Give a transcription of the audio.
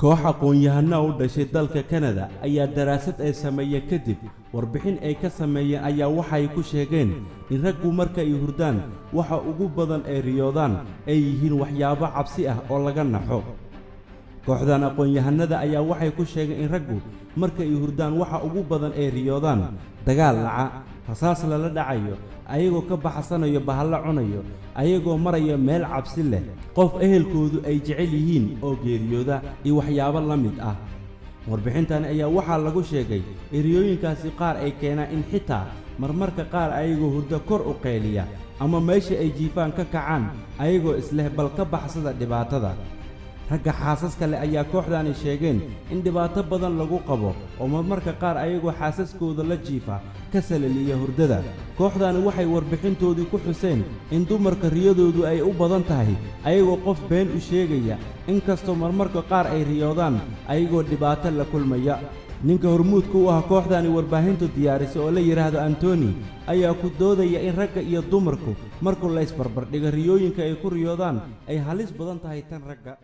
koox aqoon-yahano u dhashay dalka Canada ayaa daraasad ay sameeyay kadib warbixin ay ka sameeyeen ayaa waxay ku sheegeen in raggu marka ay hurdaan waxa ugu badan ay riyoodaan ay yihiin waxyaabo cabsi ah oo laga naxo. kooxdan aqoon-yahanada ayaa waxay ku sheegeen in raggu marka ay hurdaan waxa ugu badan ay riyoodaan dagaal dhaca, rasaas la dhacayo, ayagoo ka baxsanayo bahalla cunayo, ayagoo maraya meel cabsi leh, qof ehelkoodu ay jecel yihiin oo geeriyooda iyo waxyaabo la mid ah. warbixintan ayaa waxaa lagu sheegay eriyooyinkaasi qaar ay keenaan in xitaa marmarka qaar ayagoo hurdo kor u qeyliya ama meesha ay jiifaan ka kacaan ayagoo isleh bal ka baxsada dhibaatada. ragga xaasaska leh ayaa kooxdani sheegeen in dhibaato badan lagu qabo oo marmarka qaar ayagoo xaasaskooda la jiifa ka salaliya hurdada. kooxdani waxay warbixintoodii ku xuseen in dumarka riyadoodu ay u badan tahay ayagoo qof been u sheegaya, inkastoo marmarka qaar ay riyoodaan ayagoo dhibaato la kulmaya. ninka hormuudka u ah kooxdani warbaahintu diyaarisay oo la yiraahdo Anthony ayaa ku doodaya in ragga iyo dumarku markuu la isbarbardhigo riyooyinka ay ku riyoodaan ay halis badan tahay tan ragga.